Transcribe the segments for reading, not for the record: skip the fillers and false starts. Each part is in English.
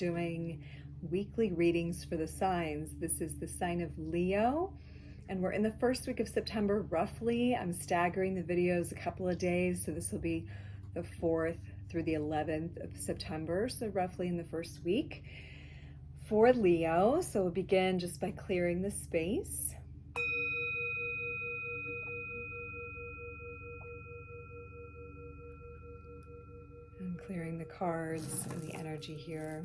doing weekly readings for the signs. This is the sign of Leo, and we're in the first week of September, roughly. I'm staggering the videos a couple of days, so this will be the 4th through the 11th of September, so roughly in the first week for Leo. So we'll begin just by clearing the space. And clearing the cards and the energy here.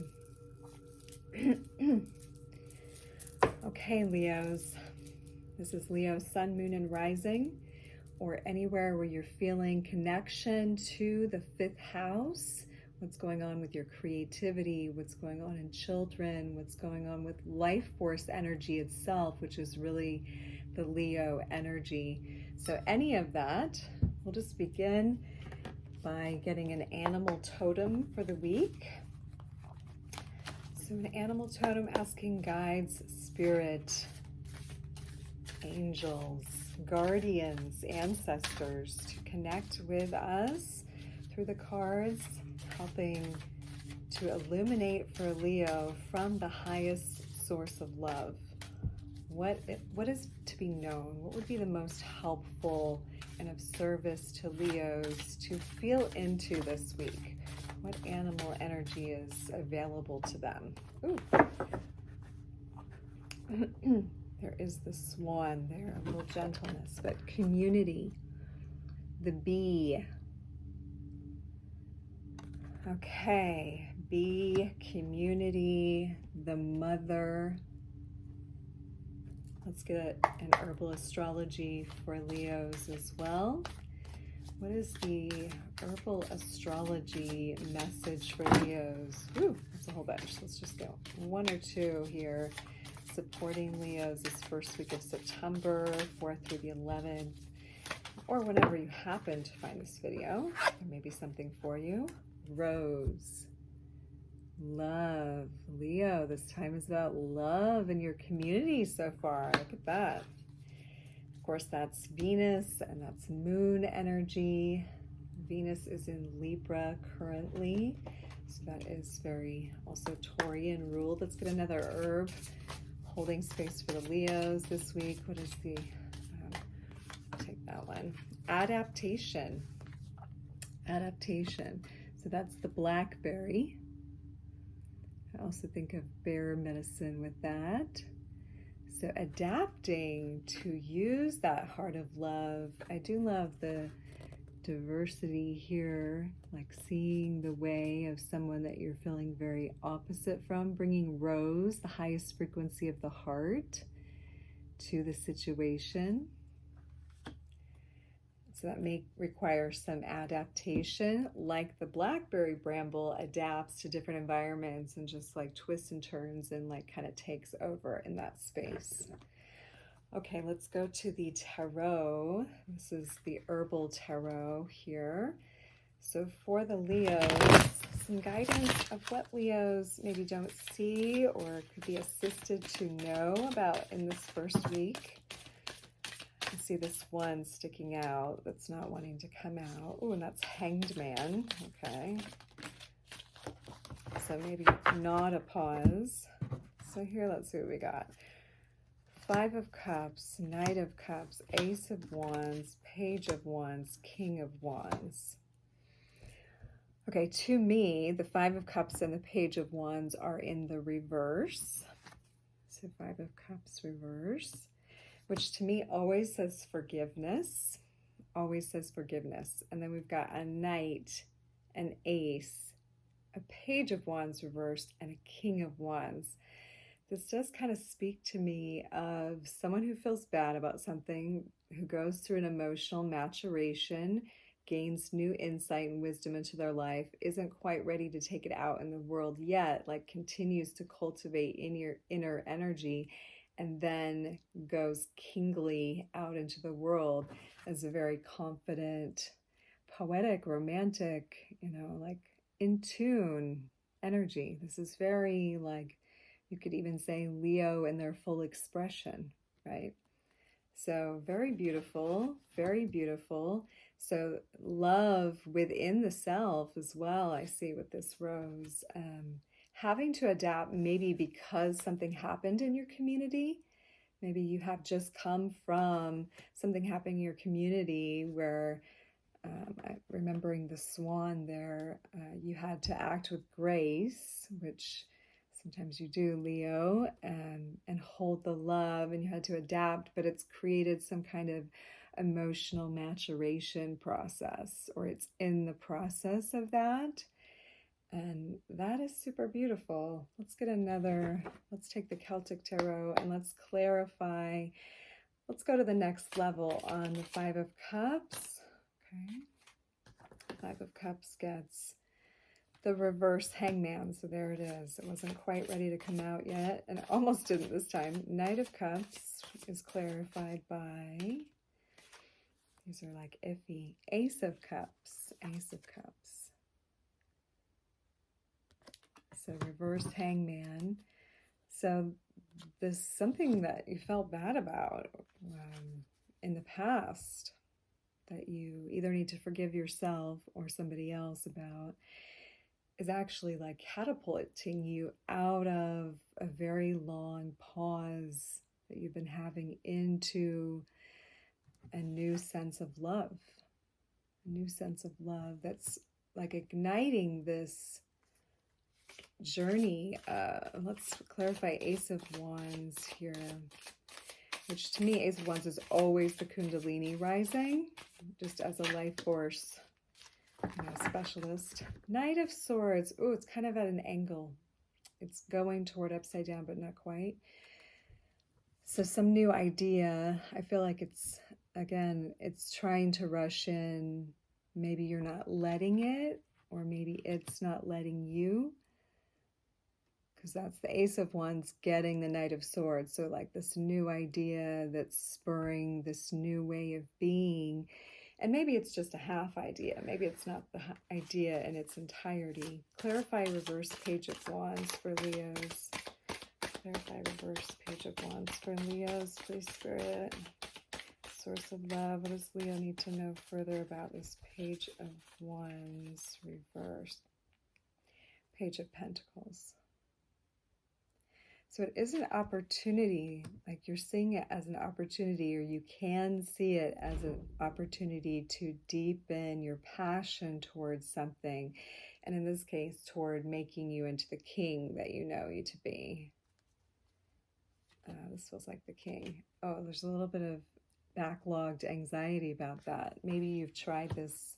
Okay, Leos. This is Leo, Sun, Moon, and Rising, or anywhere where you're feeling connection to the 5th house. What's going on with your creativity, what's going on in children, what's going on with life force energy itself, which is really the Leo energy. So any of that, we'll just begin by getting an animal totem for the week. So an animal totem asking guides, spirit, angels, guardians, ancestors to connect with us through the cards, helping to illuminate for Leo from the highest source of love. What is to be known? What would be the most helpful and of service to Leos to feel into this week? What animal energy is available to them? Ooh. There is the swan there, a little gentleness, but community, the bee. Okay, bee, community, the mother. Let's get an herbal astrology for Leos as well. What is the herbal astrology message for Leos? Ooh, that's a whole bunch. Let's just go 1 or 2 here. Supporting Leos this first week of September, 4th through the 11th, or whenever you happen to find this video. There may be something for you. Rose, love. Leo, this time is about love in your community so far. Look at that. Of course, that's Venus, and that's moon energy. Venus is in Libra currently, so that is very also Taurian ruled. Let's get another herb holding space for the Leos this week. What is the, take that one. Adaptation. Adaptation. So that's the blackberry. I also think of bear medicine with that. So adapting to use that heart of love. I do love the diversity here, like seeing the way of someone that you're feeling very opposite from, bringing rose, the highest frequency of the heart, to the situation. So that may require some adaptation, like the blackberry bramble adapts to different environments and just like twists and turns and like kind of takes over in that space. Okay, let's go to the tarot. This is the herbal tarot here. So for the Leos, some guidance of what Leos maybe don't see or could be assisted to know about in this first week. I see this one sticking out that's not wanting to come out. Oh, and that's Hanged Man. Okay. So maybe not a pause. So here, let's see what we got. 5 of Cups, Knight of Cups, Ace of Wands, Page of Wands, King of Wands. Okay, to me, the 5 of Cups and the Page of Wands are in the reverse. So 5 of Cups reverse, which to me always says forgiveness, always says forgiveness. And then we've got a Knight, an Ace, a Page of Wands reversed, and a King of Wands. This does kind of speak to me of someone who feels bad about something, who goes through an emotional maturation, gains new insight and wisdom into their life, isn't quite ready to take it out in the world yet, like continues to cultivate in your inner energy, and then goes kingly out into the world as a very confident, poetic, romantic, like in tune energy. This is very like, you could even say Leo in their full expression, right? So very beautiful, very beautiful. So love within the self as well, I see with this rose, having to adapt, maybe because something happened in your community. Maybe you have just come from something happening in your community where, remembering the swan there, you had to act with grace, which sometimes you do, Leo, and hold the love, and you had to adapt, but it's created some kind of emotional maturation process, or it's in the process of that. And that is super beautiful. Let's take the Celtic Tarot and let's clarify. Let's go to the next level on the Five of Cups. Okay. Five of Cups gets the reverse Hangman. So there it is. It wasn't quite ready to come out yet, and it almost didn't this time. Knight of Cups is clarified by, these are like iffy. Ace of Cups. Ace of Cups. So reverse Hangman. So this is something that you felt bad about in the past, that you either need to forgive yourself or somebody else about, is actually like catapulting you out of a very long pause that you've been having into a new sense of love. A new sense of love that's like igniting this journey. Let's clarify Ace of Wands here, which to me, Ace of Wands is always the Kundalini rising, just as a life force, specialist. Knight of Swords. Oh, it's kind of at an angle. It's going toward upside down, but not quite. So some new idea. I feel like it's trying to rush in. Maybe you're not letting it, or maybe it's not letting you. Because that's the Ace of Wands getting the Knight of Swords. So like this new idea that's spurring this new way of being. And maybe it's just a half idea. Maybe it's not the idea in its entirety. Clarify reverse Page of Wands for Leos. Clarify reverse Page of Wands for Leos, please, Spirit. Source of love. What does Leo need to know further about this Page of Wands reverse? Page of Pentacles. So it is an opportunity, like you're seeing it as an opportunity, or you can see it as an opportunity to deepen your passion towards something. And in this case, toward making you into the king that you know you to be. This feels like the king. Oh, there's a little bit of backlogged anxiety about that. Maybe you've tried this.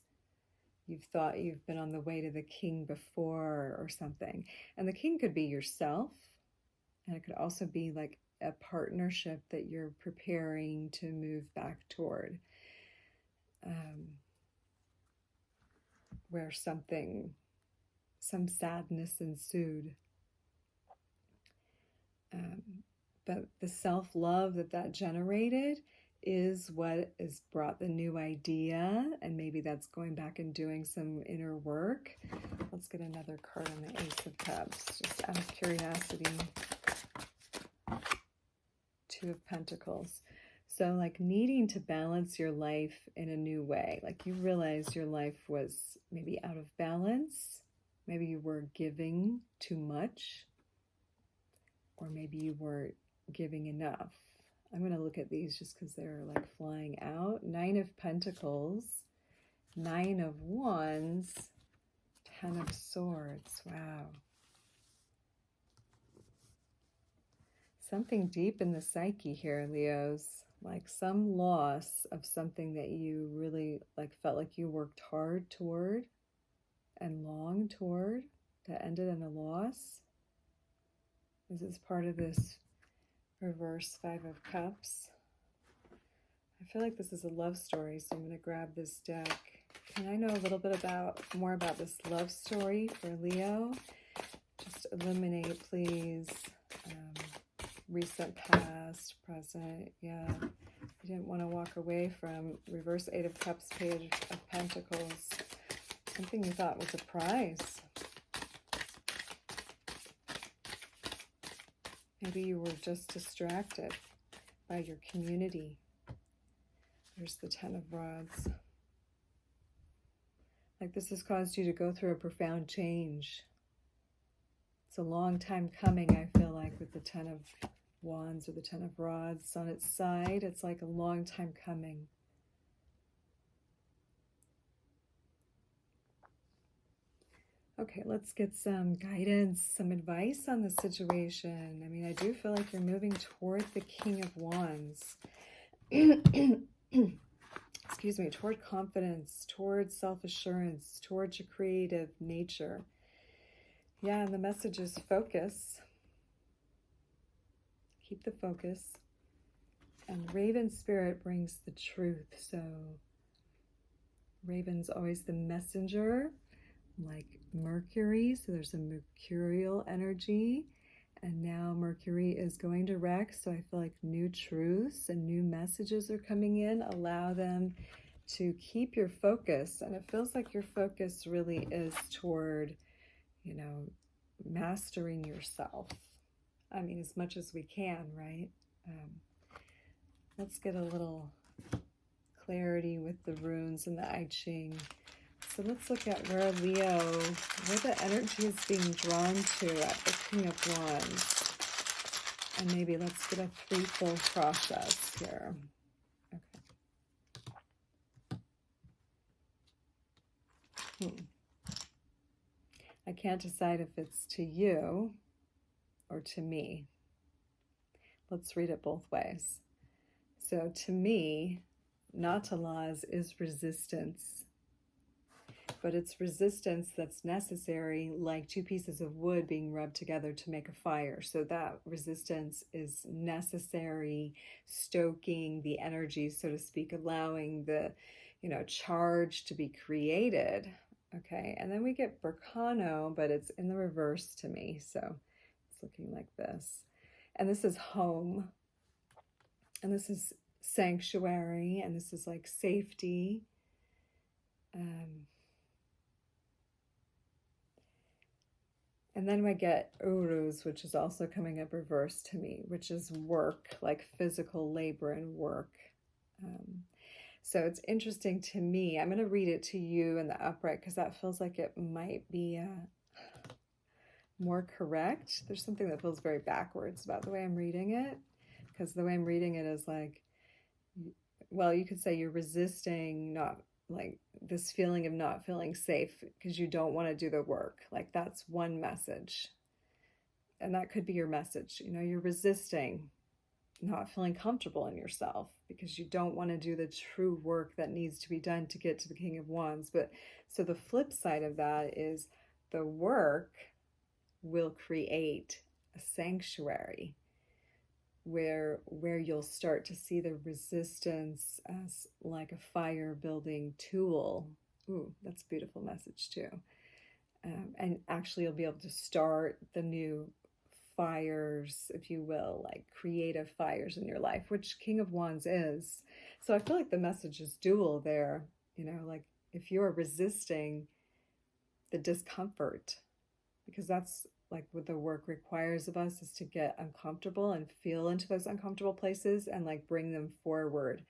You've thought you've been on the way to the king before or something. And the king could be yourself. And it could also be like a partnership that you're preparing to move back toward, where some sadness ensued. But the self-love that generated is what has brought the new idea, and maybe that's going back and doing some inner work. Let's get another card on the Ace of Cups, just out of curiosity. Two of Pentacles. So like needing to balance your life in a new way. Like you realize your life was maybe out of balance. Maybe you were giving too much. Or maybe you weren't giving enough. I'm going to look at these just because they're like flying out. Nine of Pentacles. Nine of Wands. Ten of Swords. Wow. Something deep in the psyche here, Leos, like some loss of something that you really like felt like you worked hard toward and longed toward, that ended in a loss. This is part of this reverse Five of Cups. I feel like this is a love story, so I'm going to grab this deck. Can I know a little bit more about this love story for Leo? Just illuminate, please. Recent, past, present. Yeah, you didn't want to walk away from reverse Eight of Cups, Page of Pentacles. Something you thought was a prize. Maybe you were just distracted by your community. There's the Ten of Rods. Like this has caused you to go through a profound change. It's a long time coming, I feel like, with the 10 of Wands or the 10 of Rods on its side. It's like a long time coming. Okay, let's get some guidance, some advice on the situation. I mean, I do feel like you're moving toward the King of Wands. Excuse me, toward confidence, toward self-assurance, towards your creative nature. Yeah, and the message is focus. Keep the focus. And Raven Spirit brings the truth. So Raven's always the messenger, like Mercury. So there's a mercurial energy. And now Mercury is going direct. So I feel like new truths and new messages are coming in. Allow them to keep your focus. And it feels like your focus really is toward, you know, mastering yourself. I mean, as much as we can, right? Let's get a little clarity with the runes and the I-Ching. So let's look at where Leo, where the energy is being drawn to at the King of Wands. And maybe let's get a threefold process here. Okay. I can't decide if it's to you or to me. Let's read it both ways. So to me, Nautilus is resistance. But it's resistance that's necessary, like two pieces of wood being rubbed together to make a fire. So that resistance is necessary, stoking the energy, so to speak, allowing the, you know, charge to be created. Okay, and then we get Berkano, but it's in the reverse to me. So it's looking like this. And this is home. And this is sanctuary. And this is like safety. And then we get Uruz, which is also coming up reverse to me, which is work, like physical labor and work. So it's interesting to me. I'm going to read it to you in the upright because that feels like it might be more correct. There's something that feels very backwards about the way I'm reading it, because the way I'm reading it is like, well, you could say you're resisting not like this feeling of not feeling safe because you don't want to do the work. Like that's one message. And that could be your message. You know, you're resisting not feeling comfortable in yourself because you don't want to do the true work that needs to be done to get to the King of Wands. But so the flip side of that is the work will create a sanctuary where you'll start to see the resistance as like a fire building tool. Ooh, that's a beautiful message too. And actually you'll be able to start the new fires, if you will, like creative fires in your life, which King of Wands is. So I feel like the message is dual there, you know, like if you're resisting the discomfort, because that's like what the work requires of us, is to get uncomfortable and feel into those uncomfortable places and like bring them forward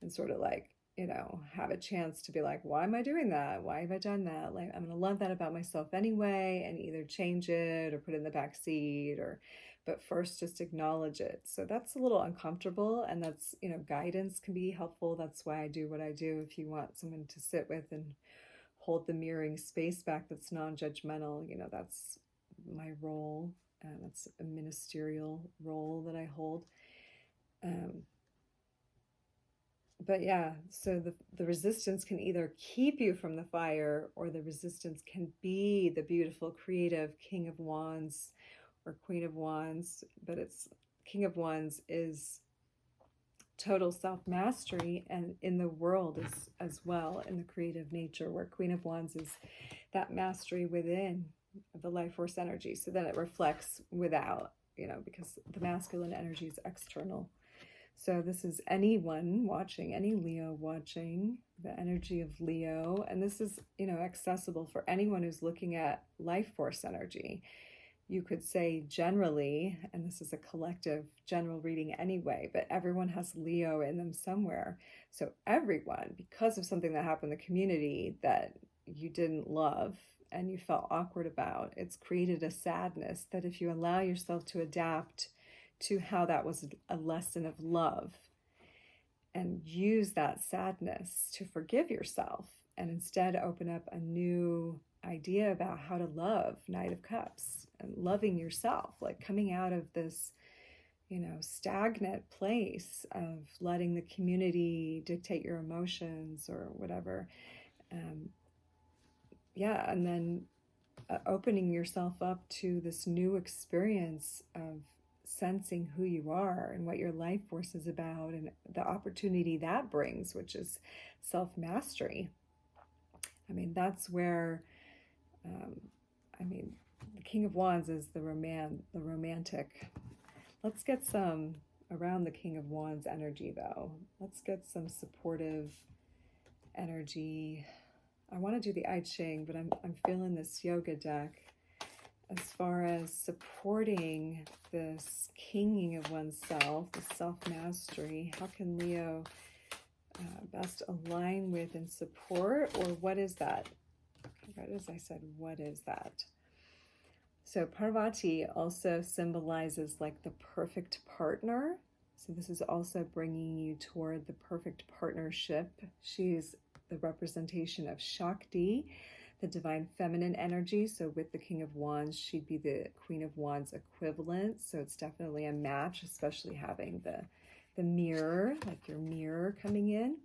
and sort of like, you know, have a chance to be like, why am I doing that? Why have I done that? Like, I'm going to love that about myself anyway, and either change it or put it in the back seat, or, but first just acknowledge it. So that's a little uncomfortable, and that's, you know, guidance can be helpful. That's why I do what I do. If you want someone to sit with and hold the mirroring space back that's non-judgmental, you know, that's my role. That's a ministerial role that I hold. But yeah, so the resistance can either keep you from the fire, or the resistance can be the beautiful, creative King of Wands or Queen of Wands. But it's King of Wands is total self-mastery, and in the world as well, in the creative nature, where Queen of Wands is that mastery within the life force energy. So then it reflects without, you know, because the masculine energy is external. So this is anyone watching, any Leo watching, the energy of Leo. And this is, you know, accessible for anyone who's looking at life force energy. You could say generally, and this is a collective general reading anyway, but everyone has Leo in them somewhere. So everyone, because of something that happened in the community that you didn't love and you felt awkward about. It's created a sadness that if you allow yourself to adapt to how that was a lesson of love and use that sadness to forgive yourself, and instead open up a new idea about how to love, Knight of Cups, and loving yourself, like coming out of this, stagnant place of letting the community dictate your emotions or whatever. And then opening yourself up to this new experience of sensing who you are and what your life force is about, and the opportunity that brings, which is self-mastery. That's where, the King of Wands is the romantic. Let's get some around the King of Wands energy, though. Let's get some supportive energy. I want to do the I-Ching, but I'm feeling this yoga deck as far as supporting this kinging of oneself, the self-mastery. How can Leo best align with and support, or what is that? What is that? So Parvati also symbolizes like the perfect partner. So this is also bringing you toward the perfect partnership. She's the representation of Shakti, the divine feminine energy. So with the King of Wands, she'd be the Queen of Wands equivalent. So it's definitely a match, especially having the mirror, like your mirror coming in.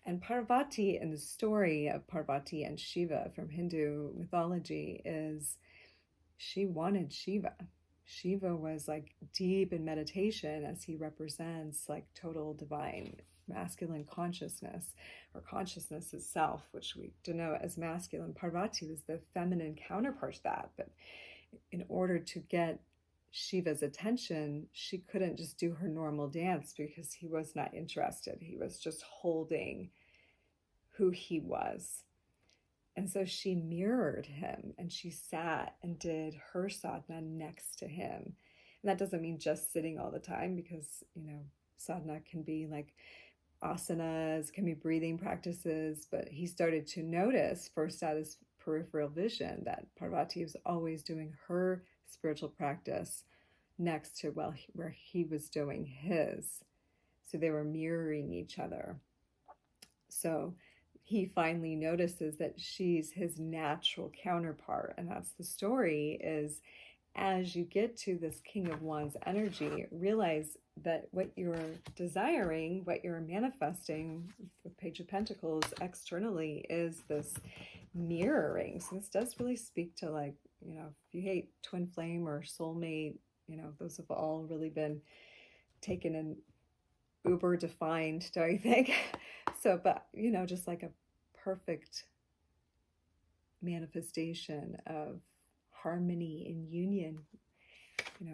And Parvati, in the story of Parvati and Shiva from Hindu mythology, is she wanted Shiva. Shiva was like deep in meditation, as he represents like total divine masculine consciousness, or consciousness itself, which we denote as masculine. Parvati was the feminine counterpart to that. But in order to get Shiva's attention, she couldn't just do her normal dance because he was not interested. He was just holding who he was. And so she mirrored him, and she sat and did her sadhana next to him. And that doesn't mean just sitting all the time, because, sadhana can be like asanas, can be breathing practices. But he started to notice, first at his peripheral vision, that Parvati was always doing her spiritual practice next to where he was doing his. So they were mirroring each other. So he finally notices that she's his natural counterpart. And that's the story, is as you get to this King of Wands energy, realize that what you're desiring, what you're manifesting with Page of Pentacles externally, is this mirroring. So this does really speak to, like, if you hate twin flame or soulmate, those have all really been taken in uber defined, don't you think? So, but, just like a perfect manifestation of harmony and union,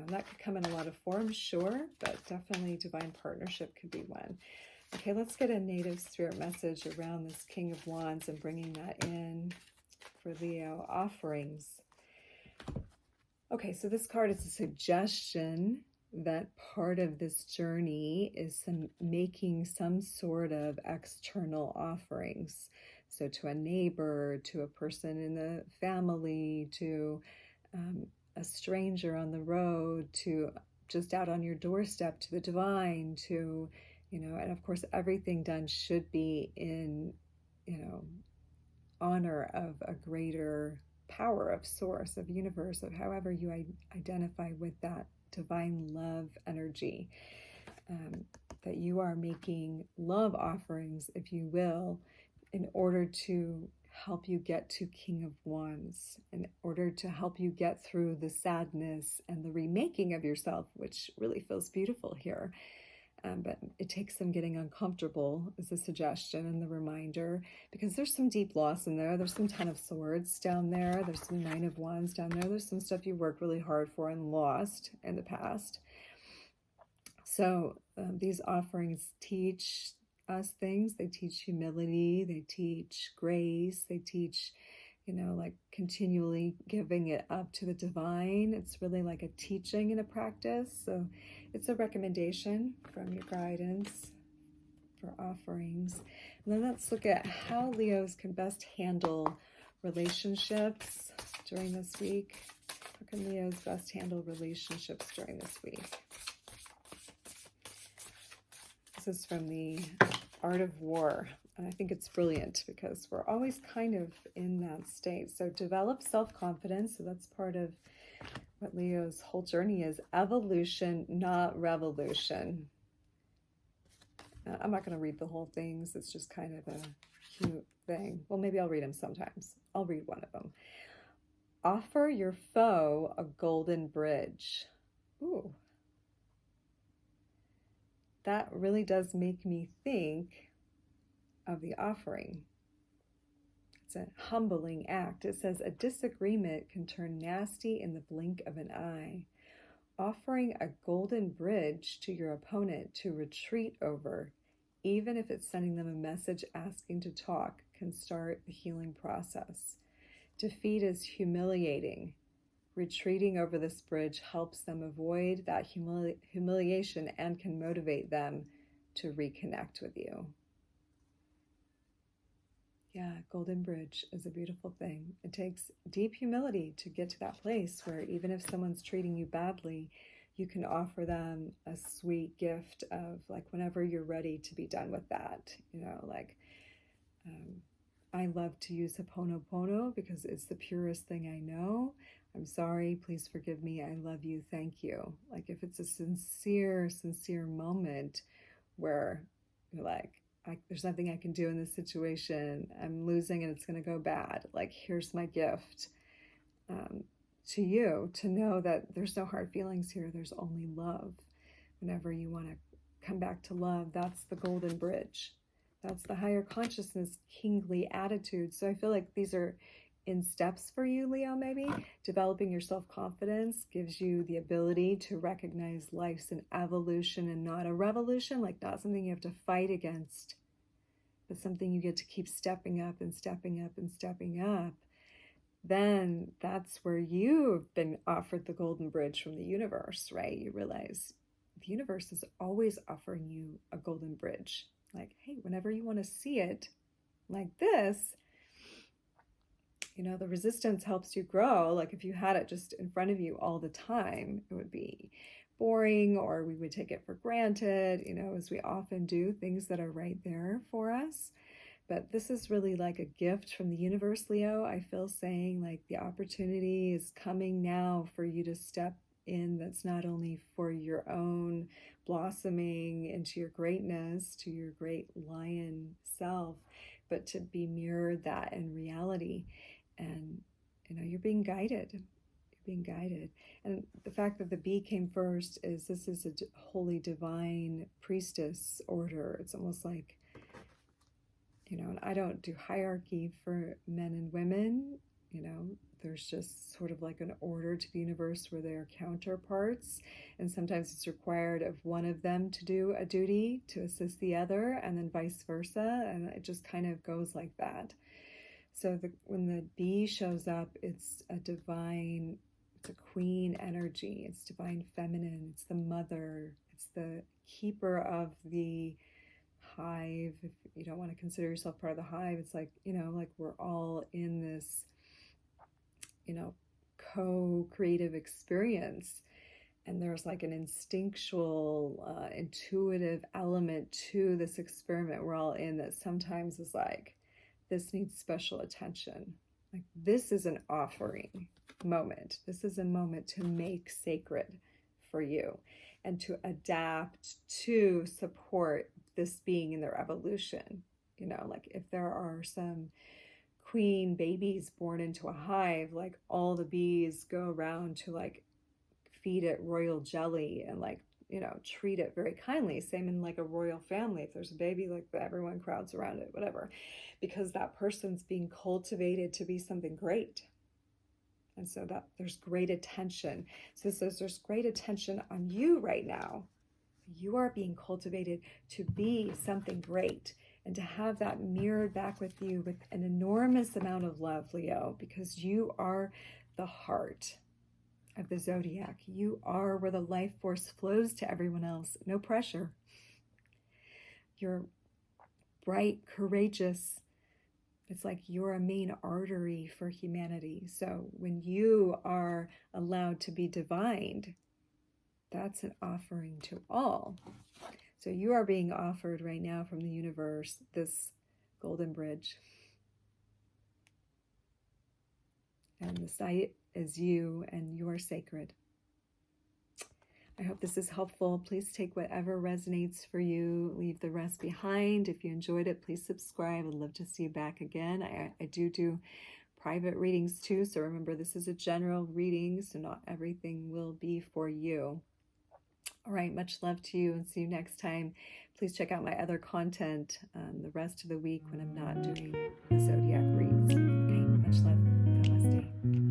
that could come in a lot of forms, sure, but definitely divine partnership could be one. Okay, let's get a native spirit message around this King of Wands and bringing that in for Leo. Offerings. Okay, so this card is a suggestion that part of this journey is making some sort of external offerings. So to a neighbor, to a person in the family, to a stranger on the road, to just out on your doorstep, to the divine, to, and of course everything done should be in, honor of a greater power of source, of universe, of however you identify with that divine love energy, that you are making love offerings, if you will, in order to help you get to King of Wands, in order to help you get through the sadness and the remaking of yourself, which really feels beautiful here. But it takes some getting uncomfortable, is the suggestion and the reminder, because there's some deep loss in there. There's some Ten of Swords down there. There's some Nine of Wands down there. There's some stuff you worked really hard for and lost in the past. So these offerings teach us things. They teach humility. They teach grace. They teach, like continually giving it up to the divine. It's really like a teaching and a practice. So it's a recommendation from your guidance for offerings. And then let's look at how Leos can best handle relationships during this week. How can Leos best handle relationships during this week? This is from the Art of War. And I think it's brilliant because we're always kind of in that state. So develop self-confidence. So that's part of what Leo's whole journey is. Evolution, not revolution. I'm not going to read the whole things. It's just kind of a cute thing. Well, maybe I'll read them sometimes. I'll read one of them. Offer your foe a golden bridge. Ooh. That really does make me think of the offering. It's a humbling act. It says a disagreement can turn nasty in the blink of an eye. Offering a golden bridge to your opponent to retreat over, even if it's sending them a message asking to talk, can start the healing process. Defeat is humiliating. Retreating over this bridge helps them avoid that humiliation and can motivate them to reconnect with you. Yeah, golden bridge is a beautiful thing. It takes deep humility to get to that place where even if someone's treating you badly, you can offer them a sweet gift of like, whenever you're ready to be done with that, you know, like, I love to use Ho'oponopono because it's the purest thing I know. I'm sorry, please forgive me, I love you, thank you. Like if it's a sincere moment where you're like, there's nothing I can do in this situation, I'm losing and it's going to go bad. Like, here's my gift to you, to know that there's no hard feelings here. There's only love. Whenever you want to come back to love, that's the golden bridge. That's the higher consciousness, kingly attitude. So I feel like these are in steps for you, Leo, maybe. Developing your self-confidence gives you the ability to recognize life's an evolution and not a revolution, like not something you have to fight against, but something you get to keep stepping up and stepping up and stepping up. Then that's where you've been offered the golden bridge from the universe, right? You realize the universe is always offering you a golden bridge. Like, hey, whenever you want to see it like this, you know, the resistance helps you grow. Like if you had it just in front of you all the time, it would be boring, or we would take it for granted, you know, as we often do, things that are right there for us. But this is really like a gift from the universe, Leo. I feel saying like the opportunity is coming now for you to step in. That's not only for your own blossoming into your greatness, to your great lion self, but to be mirrored that in reality. And, you know, you're being guided. You're being guided. And the fact that the bee came first is this is a holy divine priestess order. It's almost like, you know, and I don't do hierarchy for men and women, you know, there's just sort of like an order to the universe where they're counterparts. And sometimes it's required of one of them to do a duty to assist the other, and then vice versa. And it just kind of goes like that. So when the bee shows up, it's a divine, it's a queen energy. It's divine feminine. It's the mother. It's the keeper of the hive. If you don't want to consider yourself part of the hive, it's like, you know, like we're all in this, you know, co-creative experience. And there's like an instinctual, intuitive element to this experiment we're all in that sometimes is like, this needs special attention. Like this is an offering moment. This is a moment to make sacred for you and to adapt to support this being in their evolution. You know, like if there are some queen babies born into a hive, like all the bees go around to like feed it royal jelly and like, you know, treat it very kindly. Same in like a royal family. If there's a baby, like everyone crowds around it, whatever, because that person's being cultivated to be something great. And so that there's great attention. So it says there's great attention on you right now. You are being cultivated to be something great and to have that mirrored back with you with an enormous amount of love, Leo, because you are the heart of the zodiac. You are where the life force flows to everyone else. No pressure. You're bright, courageous, It's like you're a main artery for humanity. So when you are allowed to be divined, that's an offering to all. So you are being offered right now from the universe this golden bridge. And the site is you, and you are sacred. I hope this is helpful. Please take whatever resonates for you. Leave the rest behind. If you enjoyed it, please subscribe. I'd love to see you back again. I do private readings too. So remember, this is a general reading, so not everything will be for you. All right, much love to you, and see you next time. Please check out my other content the rest of the week when I'm not doing the zodiac reads. Okay, much love. Namaste.